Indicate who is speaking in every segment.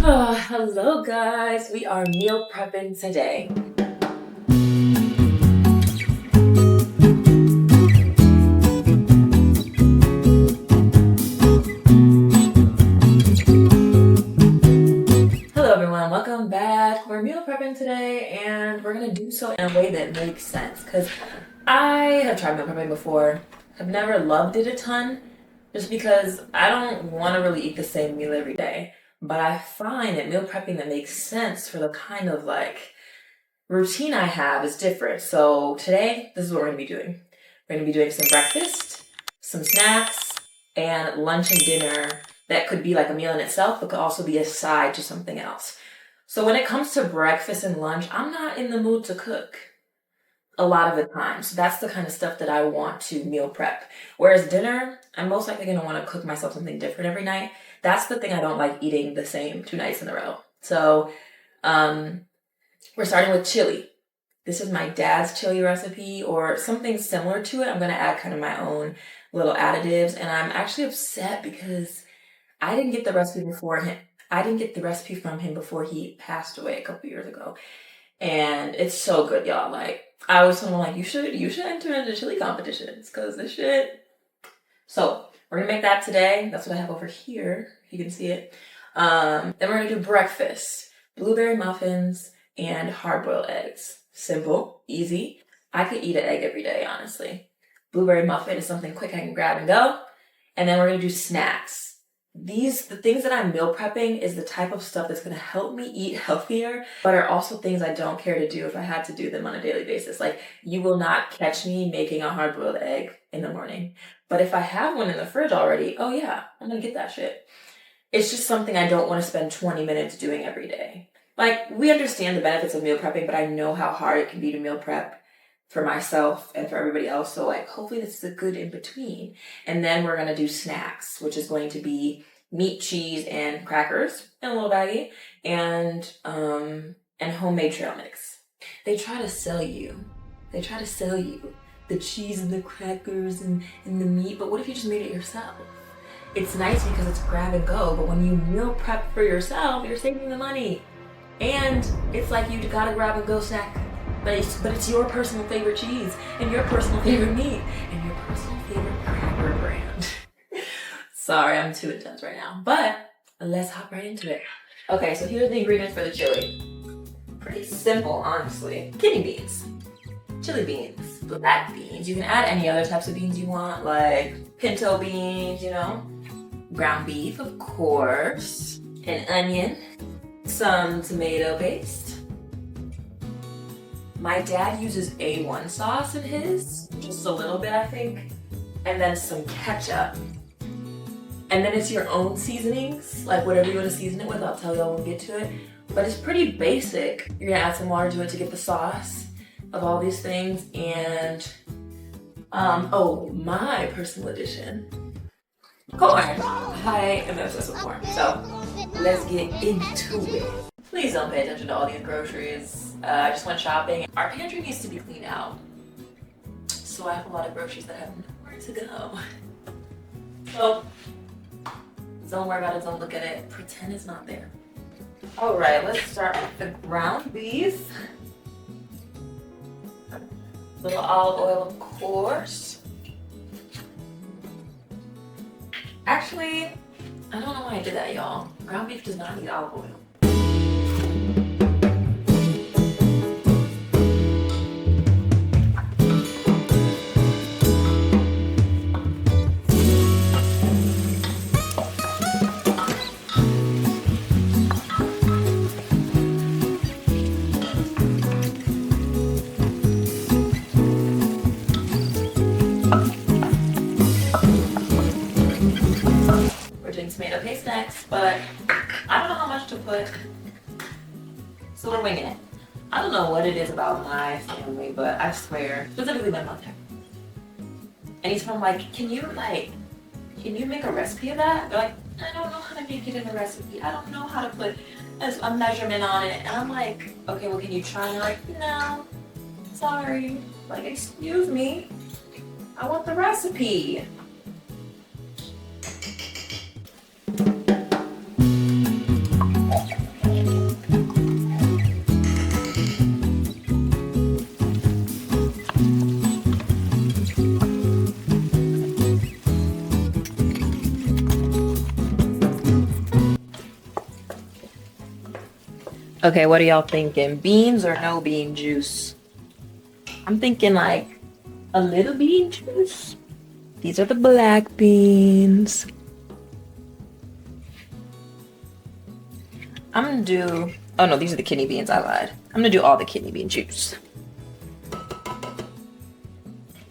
Speaker 1: Hello guys, we are meal prepping today. Hello everyone, welcome back. We're meal prepping today and we're gonna do so in a way that makes sense because I have tried meal prepping before. I've never loved it a ton just because I don't want to really eat the same meal every day. But I find that meal prepping that makes sense for the kind of routine I have is different. So today, this is what we're gonna be doing. We're gonna be doing some breakfast, some snacks, and lunch and dinner that could be like a meal in itself, but could also be a side to something else. So when it comes to breakfast and lunch, I'm not in the mood to cook a lot of the time. So that's the kind of stuff that I want to meal prep. Whereas dinner, I'm most likely gonna wanna cook myself something different every night. That's the thing I don't like eating the same 2 nights in a row. So we're starting with chili. This is my dad's chili recipe or something similar to it. I'm gonna add kind of my own little additives, and I'm actually upset because I didn't get the recipe before him. I didn't get the recipe from him before he passed away a couple years ago. And it's so good, y'all. Like, I always told him, you should enter into chili competitions because this shit. So we're gonna make that today. That's what I have over here. You can see it. Then we're gonna do breakfast: blueberry muffins and hard-boiled eggs. Simple, easy. I could eat an egg every day, honestly. Blueberry muffin is something quick I can grab and go. And then we're gonna do snacks. The things that I'm meal prepping is the type of stuff that's gonna help me eat healthier, but are also things I don't care to do if I had to do them on a daily basis. Like, you will not catch me making a hard-boiled egg in the morning. But if I have one in the fridge already, oh yeah, I'm gonna get that shit. It's just something I don't want to spend 20 minutes doing every day. Like, we understand the benefits of meal prepping, but I know how hard it can be to meal prep for myself and for everybody else. So hopefully this is a good in between. And then we're going to do snacks, which is going to be meat, cheese, and crackers in a little baggie, and homemade trail mix. They try to sell you the cheese and the crackers and the meat, but what if you just made it yourself? It's nice because it's grab and go, but when you meal prep for yourself, you're saving the money. And it's like you gotta grab and go snack. But it's your personal favorite cheese, and your personal favorite meat, and your personal favorite cracker brand. Sorry, I'm too intense right now. But let's hop right into it. Okay, so here's the ingredients for the chili. Pretty simple, honestly. Kidney beans, chili beans, black beans. You can add any other types of beans you want, like pinto beans, ground beef, of course, an onion, some tomato paste. My dad uses A1 sauce in his, just a little bit, I think, and then some ketchup. And then it's your own seasonings, like whatever you want to season it with. I'll tell y'all when we get to it. But it's pretty basic. You're gonna add some water to it to get the sauce of all these things. And, my personal addition, corn. I am obsessed with corn, so let's get into it. Please don't pay attention to all these groceries. I just went shopping. Our pantry needs to be cleaned out, so I have a lot of groceries that have nowhere to go. So don't worry about it, don't look at it, pretend it's not there. All right, let's start with the ground beef. Little olive oil, of course. Actually, I don't know why I did that, y'all. Ground beef does not need olive oil. Tomato paste next, but I don't know how much to put, so we're winging it. I don't know what it is about my family, but I swear, specifically my mother. Anytime I'm like, can you make a recipe of that? They're like, I don't know how to make it in a recipe. I don't know how to put a measurement on it. And I'm like, okay, well, can you try? And they're like, no, sorry. Like, excuse me, I want the recipe. Okay, what are y'all thinking? Beans or no bean juice? I'm thinking like a little bean juice. These are the black beans. I'm gonna do, oh no, these are the kidney beans, I lied. I'm gonna do all the kidney bean juice.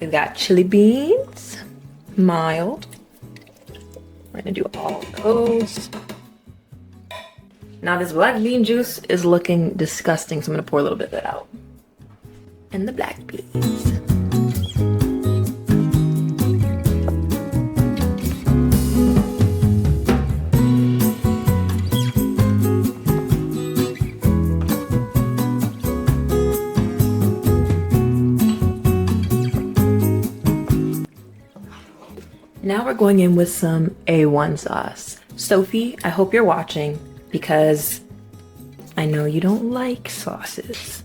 Speaker 1: We've got chili beans, mild. We're gonna do all of those. Now this black bean juice is looking disgusting, so I'm gonna pour a little bit of it out. And the black beans. Now we're going in with some A1 sauce. Sophie, I hope you're watching because I know you don't like sauces,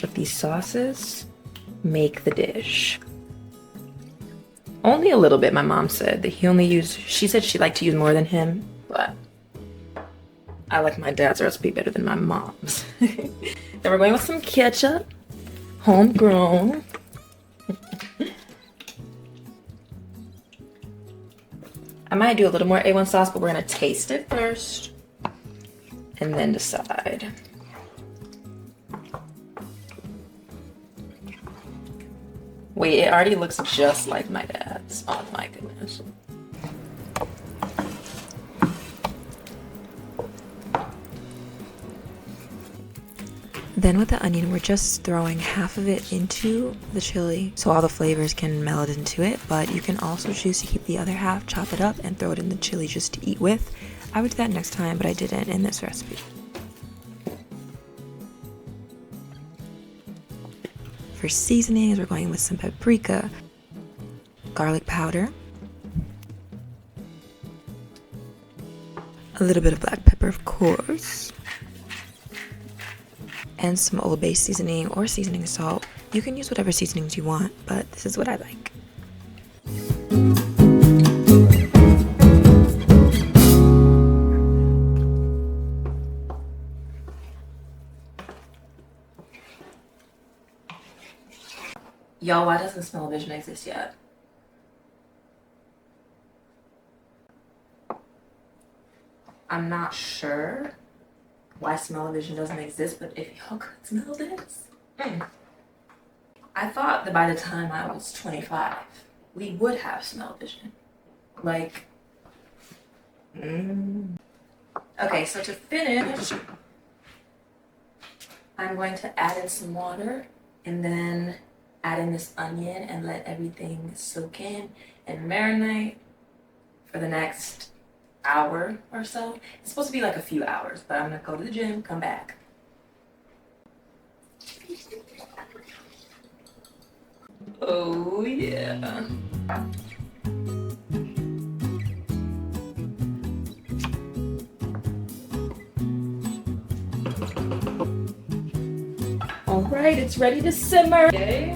Speaker 1: but these sauces make the dish. Only a little bit, my mom said that she said she liked to use more than him, but I like my dad's recipe better than my mom's. Then we're going with some ketchup, homegrown. I might do a little more A1 sauce, but we're gonna taste it first and then decide. Wait, it already looks just like my dad's. Oh my goodness. Then with the onion, we're just throwing half of it into the chili so all the flavors can meld into it, but you can also choose to keep the other half, chop it up, and throw it in the chili just to eat with. I would do that next time, but I didn't in this recipe. For seasonings, we're going with some paprika, garlic powder, a little bit of black pepper, of course, and some Old Bay seasoning or seasoning salt. You can use whatever seasonings you want, but this is what I like. Y'all, why doesn't smell-o-vision exist yet? I'm not sure why smell-o-vision doesn't exist, but if y'all could smell this. I thought that by the time I was 25, we would have smell-o-vision. Like, Okay, so to finish, I'm going to add in some water and then add in this onion and let everything soak in and marinate for the next hour or so. It's supposed to be like a few hours, but I'm gonna go to the gym, come back. Oh yeah. All right, it's ready to simmer. Okay.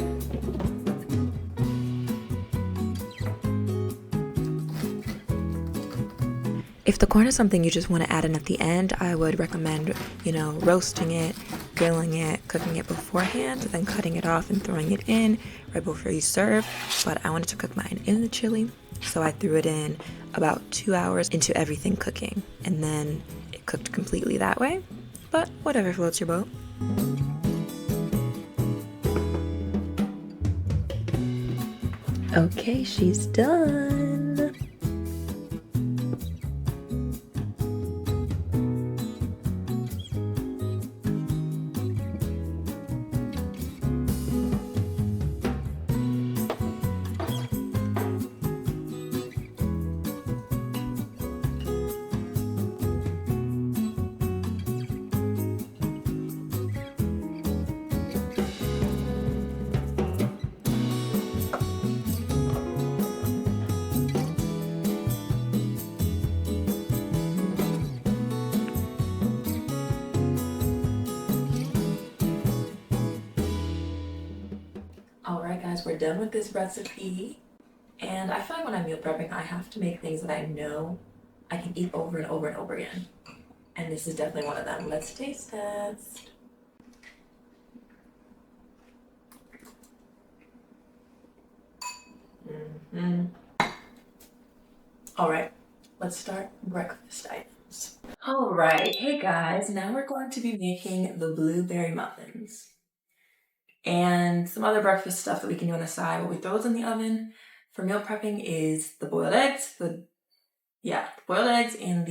Speaker 1: If the corn is something you just want to add in at the end, I would recommend, roasting it, grilling it, cooking it beforehand, then cutting it off and throwing it in right before you serve. But I wanted to cook mine in the chili, so I threw it in about 2 hours into everything cooking, and then it cooked completely that way. But whatever floats your boat. Okay, she's done. Alright guys, we're done with this recipe, and I feel like when I'm meal prepping, I have to make things that I know I can eat over and over and over again. And this is definitely one of them. Let's taste test. Mm-hmm. All right, let's start breakfast items. All right, hey guys, now we're going to be making the blueberry muffins and some other breakfast stuff that we can do on the side while we throw those in the oven. For meal prepping is the boiled eggs, boiled eggs and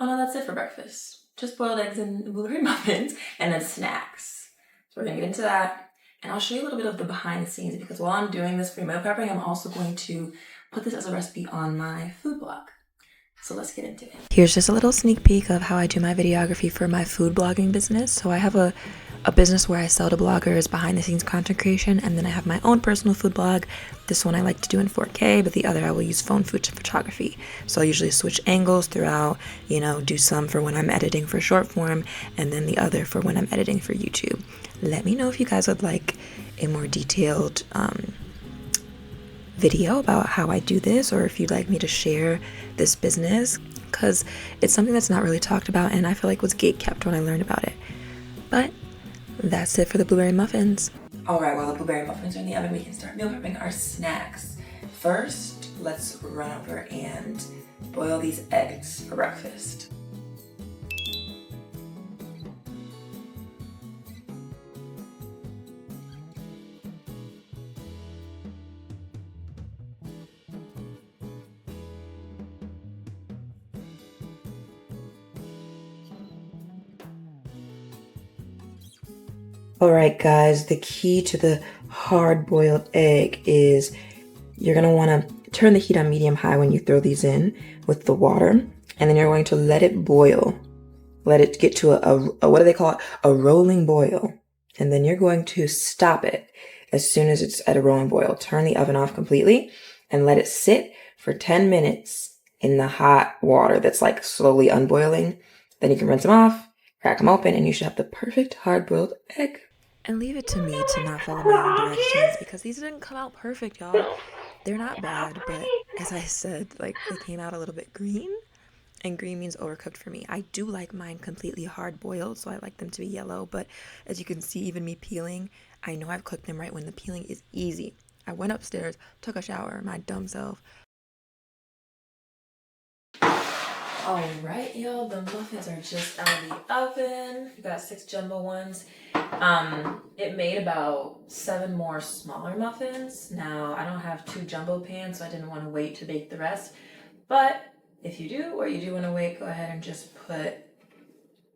Speaker 1: oh no, that's it for breakfast. Just boiled eggs and blueberry muffins and then snacks. So we're gonna get into that. And I'll show you a little bit of the behind the scenes because while I'm doing this for meal prepping, I'm also going to put this as a recipe on my food blog. So let's get into it. Here's just a little sneak peek of how I do my videography for my food blogging business. So I have a business where I sell to bloggers behind the scenes content creation, and then I have my own personal food blog. This one I like to do in 4K, but the other I will use phone footage photography. So I'll usually switch angles throughout, do some for when I'm editing for short form, and then the other for when I'm editing for YouTube. Let me know if you guys would like a more detailed video about how I do this, or if you'd like me to share this business, because it's something that's not really talked about and I feel like was gatekept when I learned about it. But that's it for the blueberry muffins. All right, while the blueberry muffins are in the oven, we can start meal prepping our snacks. First, let's run over and boil these eggs for breakfast. All right, guys, the key to the hard-boiled egg is you're going to want to turn the heat on medium-high when you throw these in with the water, and then you're going to let it boil. Let it get to a what do they call it? A rolling boil. And then you're going to stop it as soon as it's at a rolling boil. Turn the oven off completely and let it sit for 10 minutes in the hot water that's like slowly unboiling. Then you can rinse them off, crack them open, and you should have the perfect hard-boiled egg. And leave it to me to not follow my own directions because these didn't come out perfect, y'all. They're not bad, but as I said, like they came out a little bit green, and green means overcooked for me. I do like mine completely hard boiled, so I like them to be yellow, but as you can see, even me peeling, I know I've cooked them right when the peeling is easy. I went upstairs, took a shower, my dumb self. All right, y'all, the muffins are just out of the oven. We got 6 jumbo ones. It made about 7 more smaller muffins. Now, I don't have 2 jumbo pans, so I didn't want to wait to bake the rest. But if you do, or you do want to wait, go ahead and just put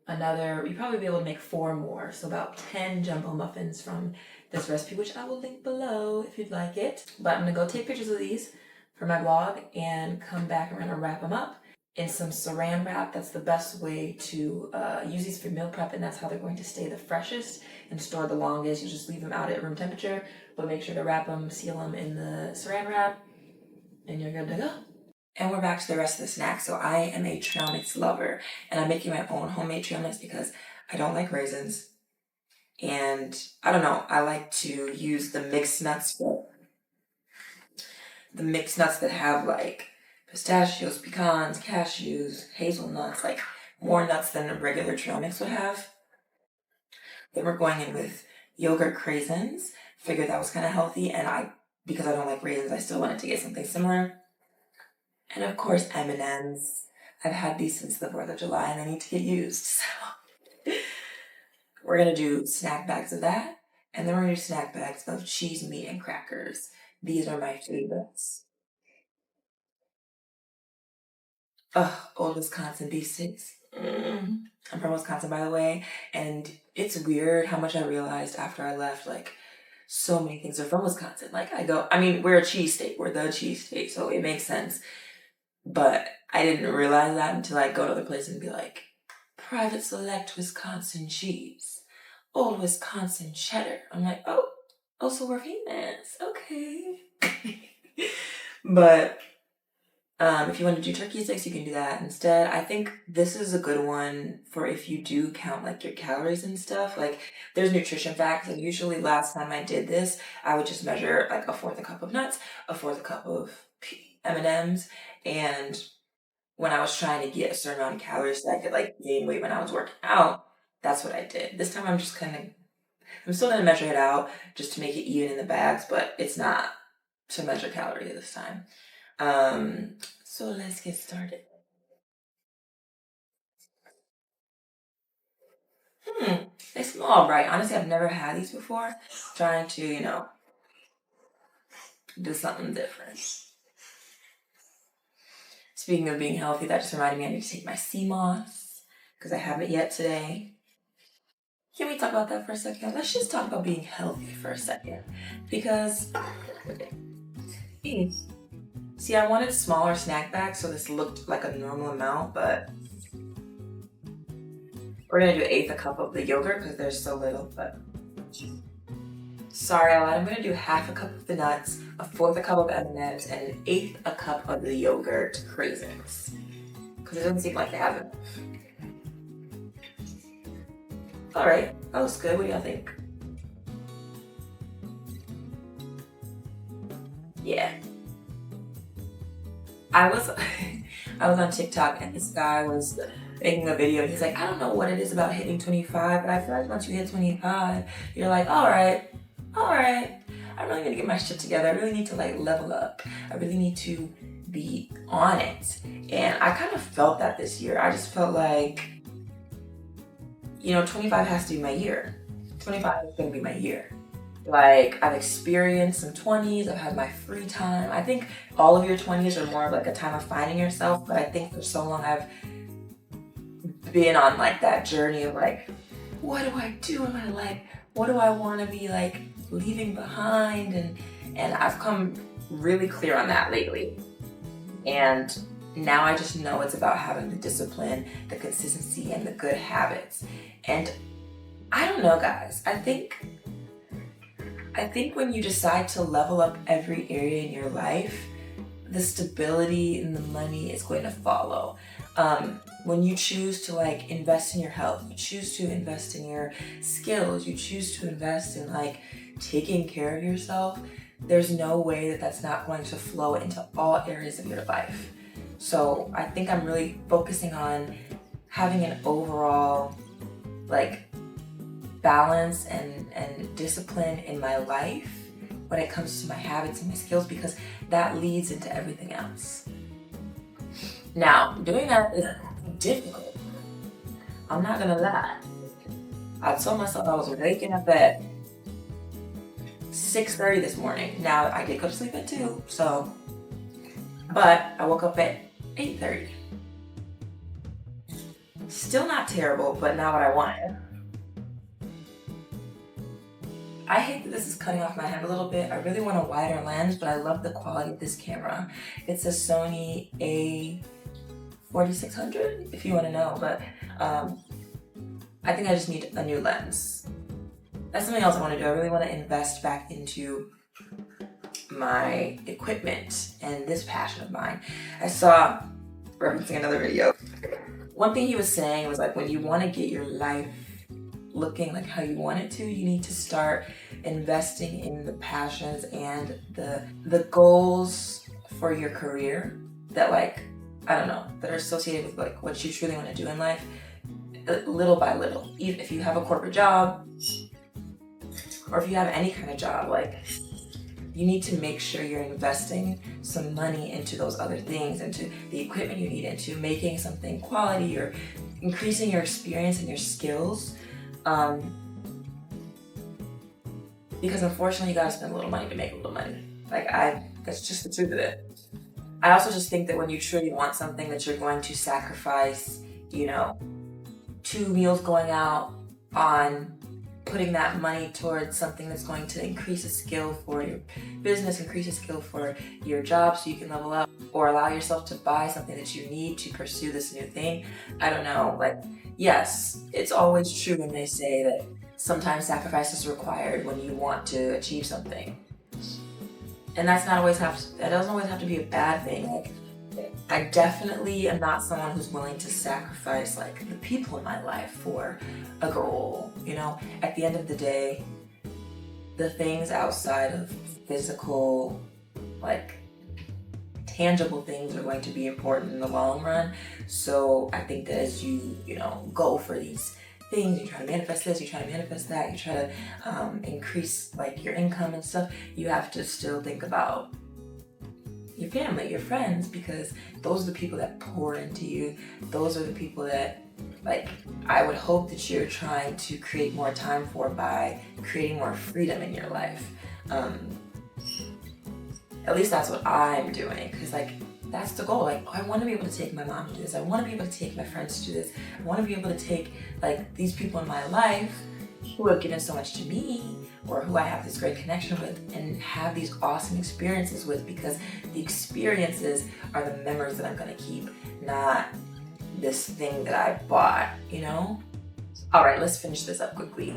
Speaker 1: you'd probably be able to make 4 more. So about 10 jumbo muffins from this recipe, which I will link below if you'd like it. But I'm gonna go take pictures of these for my blog and come back and we're gonna wrap them up in some saran wrap. That's the best way to use these for meal prep, and that's how they're going to stay the freshest and store the longest. You just leave them out at room temperature, but make sure to wrap them, seal them in the saran wrap, and you're good to go. And we're back to the rest of the snack. So I am a trail mix lover, and I'm making my own homemade trail mix because I don't like raisins. And I don't know, I like to use the mixed nuts that have like pistachios, pecans, cashews, hazelnuts, like more nuts than a regular trail mix would have. Then we're going in with yogurt craisins. Figured that was kind of healthy, and because I don't like raisins, I still wanted to get something similar. And of course, M&Ms. I've had these since the 4th of July and they need to get used. So we're going to do snack bags of that. And then we're going to do snack bags of cheese, meat, and crackers. These are my favorites. Old Wisconsin beef sticks. I'm from Wisconsin, by the way. And it's weird how much I realized after I left, like, so many things are from Wisconsin. Like, we're a cheese state. We're the cheese state, so it makes sense. But I didn't realize that until I go to other places and be like, private select Wisconsin cheese, old Wisconsin cheddar. I'm like, oh, so we're famous. Okay. But if you want to do turkey sticks, you can do that instead. I think this is a good one for if you do count like your calories and stuff. Like there's nutrition facts, and usually last time I did this, I would just measure like 1/4 cup of nuts, 1/4 cup of M&Ms, and when I was trying to get a certain amount of calories so I could like gain weight when I was working out, that's what I did. This time I'm still gonna measure it out just to make it even in the bags, but it's not to measure calories this time. So let's get started. They smell all right. Honestly, I've never had these before. Trying to, do something different. Speaking of being healthy, that just reminded me I need to take my sea moss because I haven't yet today. Can we talk about that for a second? Let's just talk about being healthy for a second. Because, see, I wanted smaller snack bags, so this looked like a normal amount, but we're gonna do an eighth a cup of the yogurt because there's so little, but sorry, I lied. I'm gonna do half a cup of the nuts, a fourth a cup of M&Ms, and an eighth a cup of the yogurt craisins. Because it doesn't seem like they have enough. Alright, that looks good. What do y'all think? Yeah. I was I was on TikTok and this guy was making a video and he's like, I don't know what it is about hitting 25, but I feel like once you hit 25, you're like, all right, I really need to get my shit together. I really need to like level up. I really need to be on it. And I kind of felt that this year. I just felt like, 25 has to be my year. 25 is gonna be my year. Like, I've experienced some 20s, I've had my free time. I think all of your 20s are more of like a time of finding yourself, but I think for so long I've been on like that journey of like, what do I do in my life? What do I want to be like leaving behind? And I've come really clear on that lately. And now I just know it's about having the discipline, the consistency, and the good habits. And I don't know, guys. I think when you decide to level up every area in your life, the stability and the money is going to follow. When you choose to like invest in your health, you choose to invest in your skills, you choose to invest in like taking care of yourself, there's no way that that's not going to flow into all areas of your life. So I think I'm really focusing on having an overall like balance and discipline in my life when it comes to my habits and my skills, because that leads into everything else. Now, doing that is difficult. I'm not gonna lie. I told myself I was waking up at 6:30 this morning. Now I did go to sleep at 2, but I woke up at 8:30. Still not terrible, but not what I wanted. I hate that this is cutting off my head a little bit. I really want a wider lens, but I love the quality of this camera. It's a Sony A4600, if you want to know, but I think I just need a new lens. That's something else I want to do. I really want to invest back into my equipment and this passion of mine. I saw, referencing another video, one thing he was saying was like, when you want to get your life looking like how you want it to, you need to start investing in the passions and the goals for your career that like, I don't know, that are associated with like what you truly want to do in life, little by little. Even if you have a corporate job or if you have any kind of job, like you need to make sure you're investing some money into those other things, into the equipment you need, into making something quality or increasing your experience and your skills. Because unfortunately you gotta spend a little money to make a little money. That's just the truth of it. I also just think that when you truly want something, that you're going to sacrifice, 2 meals going out on putting that money towards something that's going to increase a skill for your business, increase a skill for your job so you can level up, or allow yourself to buy something that you need to pursue this new thing. I don't know, yes, it's always true when they say that sometimes sacrifice is required when you want to achieve something. And that doesn't always have to be a bad thing. I definitely am not someone who's willing to sacrifice the people in my life for a goal. At the end of the day, the things outside of physical, tangible things are going to be important in the long run. So I think that as you go for these things, you try to manifest this, you try to manifest that, you try to increase like your income and stuff, you have to still think about your family, your friends, because those are the people that pour into you. Those are the people that, like, I would hope that you're trying to create more time for by creating more freedom in your life. At least that's what I'm doing, because like that's the goal. Like, I want to be able to take my mom to do this. I want to be able to take my friends to do this. I want to be able to take like these people in my life who have given so much to me, or who I have this great connection with, and have these awesome experiences with, because the experiences are the memories that I'm gonna keep, not this thing that I bought, All right, let's finish this up quickly.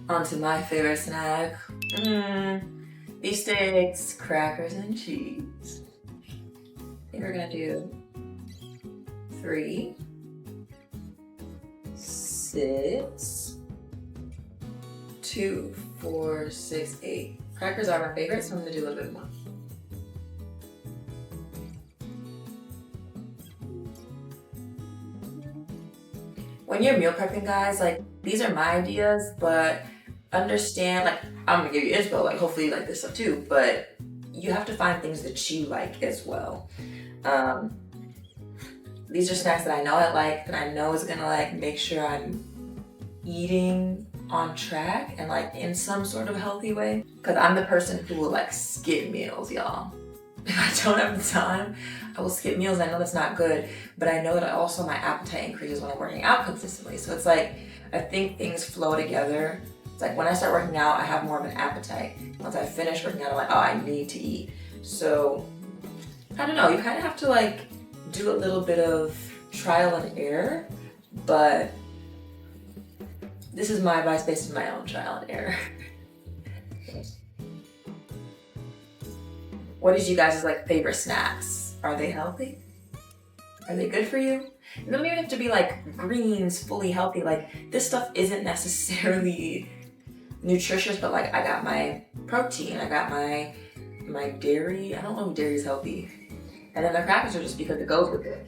Speaker 1: On to my favorite snack. Beef sticks, crackers, and cheese. I think we're gonna do 3, 6, 2, 4, 6, 8. Crackers are my favorite, so I'm gonna do a little bit more. When you're meal prepping, guys, like, these are my ideas, but understand, like, I'm gonna give you inspo, like, hopefully you like this stuff too, but you have to find things that you like as well. These are snacks that I know I like, that I know is gonna like make sure I'm eating on track and like in some sort of healthy way. Cause I'm the person who will like skip meals, y'all. If I don't have the time, I will skip meals. I know that's not good, but I know that also my appetite increases when I'm working out consistently. So it's like, I think things flow together. It's like when I start working out, I have more of an appetite. Once I finish working out, I'm like, oh, I need to eat. So, I don't know, you kind of have to like do a little bit of trial and error, but this is my advice based on my own trial and error. What is you guys' like favorite snacks? Are they healthy? Are they good for you? It doesn't even have to be like greens, fully healthy. Like, this stuff isn't necessarily nutritious, but like I got my protein, I got my dairy. I don't know if dairy is healthy. And then the crackers are just because it goes with it.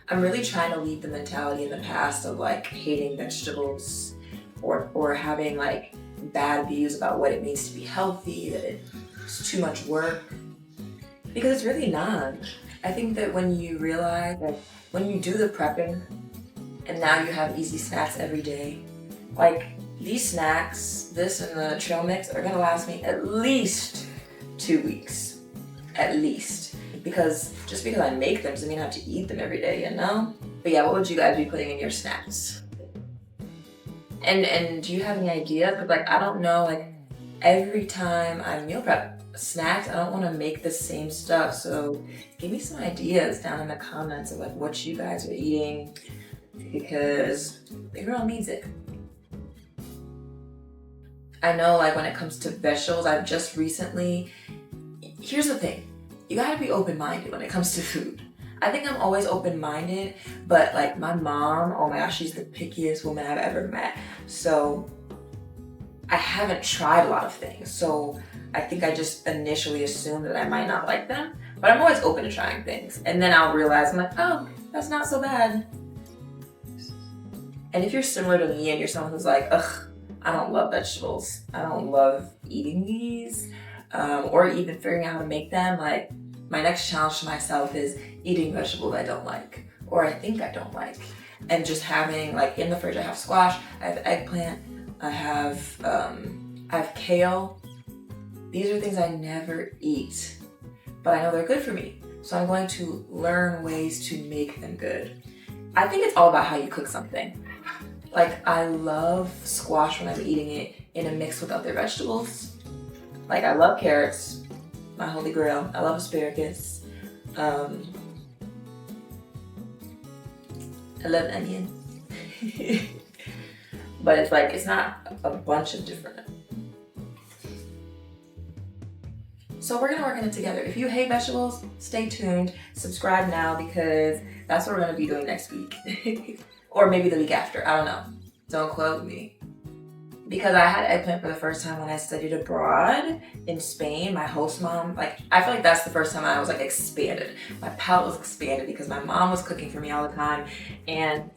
Speaker 1: I'm really trying to leave the mentality in the past of like hating vegetables or having like bad views about what it means to be healthy, that it's too much work. Because it's really not. I think that when you realize that when you do the prepping and now you have easy snacks every day, like these snacks, this and the trail mix are gonna last me at least 2 weeks. At least. Because just because I make them doesn't mean I have to eat them every day, But yeah, what would you guys be putting in your snacks? And do you have any ideas? Because like, I don't know, like every time I meal prep snacks, I don't want to make the same stuff. So give me some ideas down in the comments of like what you guys are eating, because the girl needs it. I know like when it comes to vegetables, I've just recently, here's the thing, you gotta be open-minded when it comes to food. I think I'm always open-minded, but like my mom, oh my gosh, she's the pickiest woman I've ever met. So I haven't tried a lot of things. So I think I just initially assumed that I might not like them, but I'm always open to trying things. And then I'll realize, I'm like, oh, that's not so bad. And if you're similar to me and you're someone who's like, ugh, I don't love vegetables, I don't love eating these, or even figuring out how to make them, like my next challenge to myself is eating vegetables I don't like, or I think I don't like. And just having, like in the fridge, I have squash, I have eggplant, I have kale. These are things I never eat, but I know they're good for me. So I'm going to learn ways to make them good. I think it's all about how you cook something. Like, I love squash when I'm eating it in a mix with other vegetables. Like, I love carrots, my holy grail. I love asparagus. I love onions. But it's like, it's not a bunch of different. So we're gonna work on it together. If you hate vegetables, stay tuned. Subscribe now because that's what we're gonna be doing next week. Or maybe the week after, I don't know. Don't quote me. Because I had eggplant for the first time when I studied abroad in Spain. My host mom, like, I feel like that's the first time I was like expanded. My palate was expanded because my mom was cooking for me all the time. And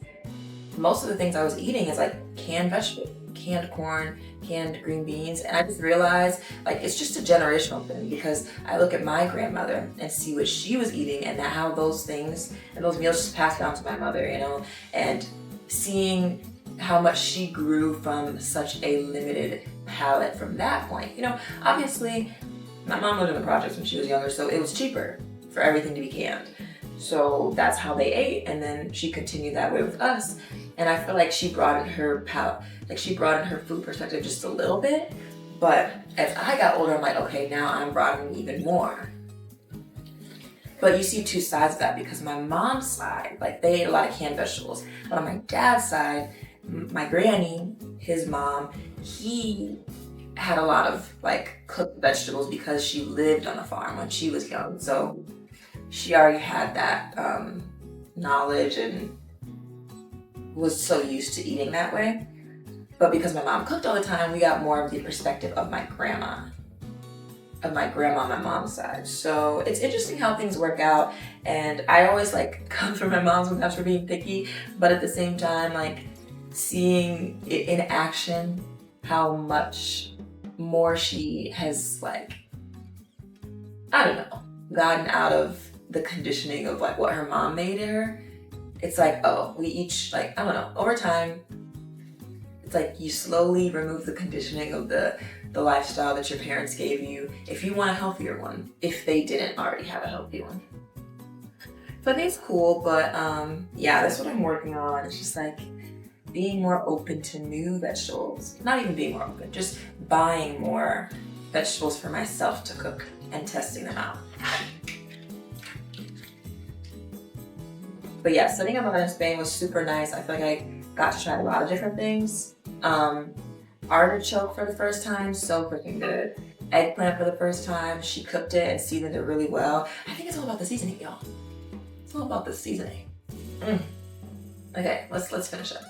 Speaker 1: most of the things I was eating is like canned vegetables, canned corn, canned green beans. And I just realized like it's just a generational thing because I look at my grandmother and see what she was eating and how those things and those meals just passed down to my mother, you know, and seeing how much she grew from such a limited palate from that point. You know, obviously my mom lived in the projects when she was younger, so it was cheaper for everything to be canned. So that's how they ate, and then she continued that way with us. And I feel like she broadened her palate, like she broadened her food perspective just a little bit. But as I got older, I'm like, okay, now I'm broadening even more. But you see two sides of that because my mom's side, like they ate a lot of canned vegetables. But on my dad's side, my granny, his mom, he had a lot of like cooked vegetables because she lived on a farm when she was young. So she already had that knowledge and was so used to eating that way. But because my mom cooked all the time, we got more of the perspective of my grandma on my mom's side. So it's interesting how things work out. And I always like come from my mom sometimes for being picky, but at the same time, like seeing it in action, how much more she has like, I don't know, gotten out of the conditioning of like what her mom made her. It's like, oh, we each like, I don't know, over time, it's like you slowly remove the conditioning of the lifestyle that your parents gave you if you want a healthier one, if they didn't already have a healthy one. So I think it's cool, but yeah, that's what I'm working on. It's just like being more open to new vegetables. Not even being more open, just buying more vegetables for myself to cook and testing them out. But yeah, studying abroad in Spain was super nice. I feel like I got to try a lot of different things. Artichoke for the first time, so freaking good. Eggplant for the first time, she cooked it and seasoned it really well. I think it's all about the seasoning, y'all. It's all about the seasoning. Okay, let's finish up.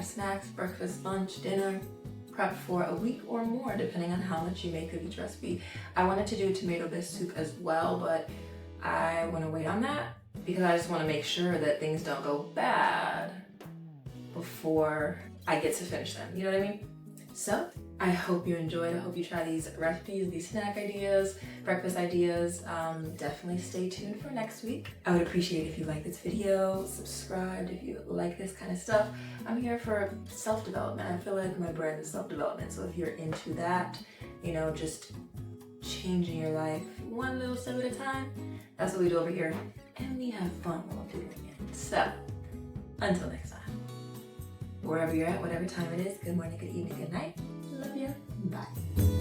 Speaker 1: Snacks, breakfast, lunch, dinner, prep for a week or more depending on how much you make of each recipe. I wanted to do a tomato bisque soup as well, but I want to wait on that because I just want to make sure that things don't go bad before I get to finish them, you know what I mean? So I hope you enjoyed. I hope you try these recipes, these snack ideas, breakfast ideas. Definitely stay tuned for next week. I would appreciate if you like this video, subscribed if you like this kind of stuff. I'm here for self-development. I feel like my brand is self-development. So if you're into that, you know, just changing your life one little step at a time, that's what we do over here. And we have fun while doing it. So until next time. Wherever you're at, whatever time it is, good morning, good evening, good night. Love you. Bye.